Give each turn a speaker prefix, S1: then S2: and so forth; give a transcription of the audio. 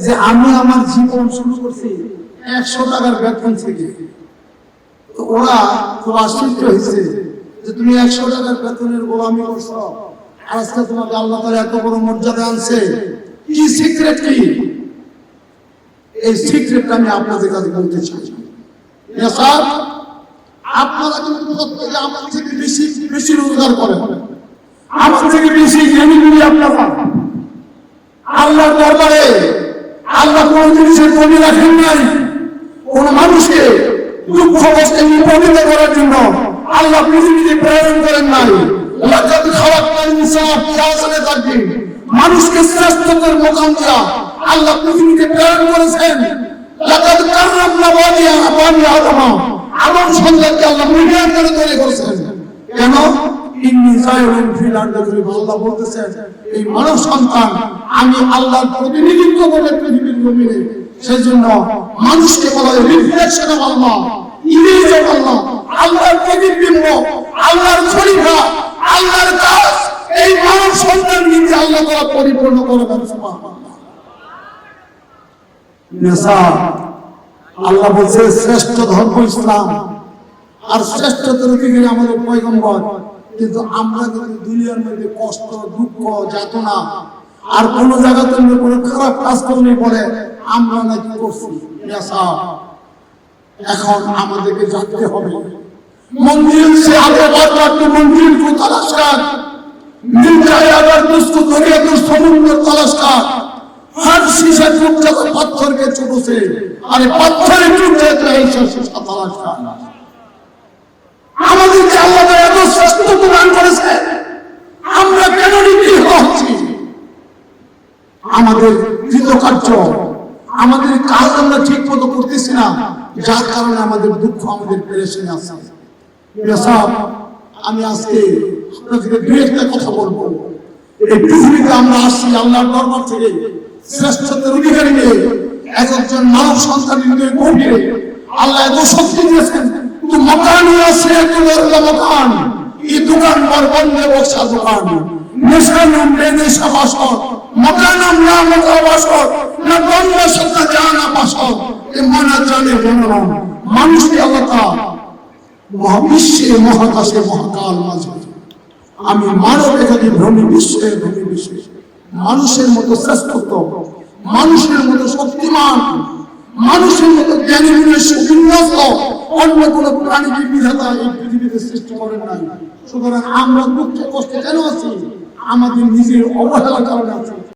S1: যে আমি আমার জীবন শুরু করছি 100 টাকার বেতন থেকে, তো ওরা খুব আশ্চর্য হয়েছে যে তুমি 100 টাকার বেতনের গোলামি করছো, আজকে তোমাকে আল্লাহ তাআলা এত বড় মর্যাদা আনছে, কি সিক্রেট কি? এই সিক্রেট আমি আপনাদের কাছে বলতে চাই। স্যার, আপনারা কিন্তু প্রত্যেকে আমার থেকে বেশি বেশি রোজগার করেন, আমার থেকে বেশি জ্ঞানী আপনারা। আল্লাহর দরবারে আল্লাহ কোন জিনিসের কমি রাখেন নাই। কোন মানুষকে দুঃখ কষ্টে নিপীড়িত করার জন্য আল্লাহ পৃথিবীতে প্রেরণ করেন নাই। লাকাদ খালাকনাল ইনসানা ফি আহসানি তাকওয়িম, মানুষকে শ্রেষ্ঠতার মুকাম দিয়া আল্লাহ পৃথিবীতে প্রেরণ করেছেন। লাকাদ কাররামনা বানি আদম, আদম সন্তানকে আল্লাহ মূল্যায়ন করে তৈরি করেছেন। কেন? ইন্নী জাইলুন ফিল আরদি খলিফা, আল্লাহ বলতেছেন এই মানব সন্তান আমি আল্লাহর প্রতিনিধিত্ব করে পৃথিবীর জমিনে, সেজন্য মানুষকে বলা হয় রিফ্লেকশন অফ আল্লাহ, ইমেজ অফ আল্লাহ, আল্লাহর প্রতিবিম্ব, আল্লাহর খলিফা, আল্লাহর কাজ এই মানব সন্তান নিয়ে আল্লাহ তাআলা পরিপূর্ণ করবেন। সুবহানাল্লাহ। নেশা আল্লাহ বলছে শ্রেষ্ঠ ধর্ম ইসলাম, আর শ্রেষ্ঠতার অধিকারী আমাদের পয়গম্বর। কিন্তু আমরা যদি দুনিয়ার মধ্যে কষ্ট, দুঃখ, যাতনা আর কোন জায়গাতে কোনো খারাপ কাজ করলে পরে আমরা নাকি করছি নেশা। এখন আমাদেরকে জানতে হবে মন্দির সে আগে বারবার মন্দির को तलाश कर, मिल जाए अगर तुझको दरिया तो समुद्र तलाश कर, हर शीशा टूट जाता पत्थर के चोटों से, अरे पत्थर टूट जाए तो ऐसा शीशा तलाश कर। আমাদেরকে আল্লাহ এত শ্রেষ্ঠত্ব দান করেছে, আমরা কেন নিগৃহ হচ্ছি? আমাদের কৃতকার্য, আমাদের কাজ আমরা ঠিক মতো করতেছি না, যার কারণে আমাদের দুঃখ, আমাদের পেরেশানি আছে। আমি আজকে আপনাদের দুই একটা কথা বলবো। এই পৃথিবীতে আমরা আসছি আল্লাহর দরবার থেকে শ্রেষ্ঠত্বের অধিকারী নিয়ে, একজন মানব সন্তানের গভীরে আল্লাহ এত শক্তি দিয়েছেন। তো মকান আছে মকান, এই দোকান বন্ধে বসা দোকান, নেশা নাম নেশা বাসর, মকানাম না মকা বাসর, না দ্বন্দ্ব সত্তা জানা বাসর, এ মানা জানে জননাম। মানুষকে আল্লাহ মহাবিশ্বে মহাকাশে মহাকাল মাঝে, আমি মানব এখানে ভ্রমি বিশ্বে মানুষের মতো শ্রেষ্ঠত্ব, মানুষের মতো শক্তিমান, মানুষের মতো জ্ঞানী বিন্যস্ত অন্য কোন প্রাণীকে বিধাতা এই পৃথিবীতে সৃষ্টি করেন নাই। সুতরাং আমরা দুঃখে কষ্টে কেন আছি? আমাদের নিজের অবহেলার কারণে আছি।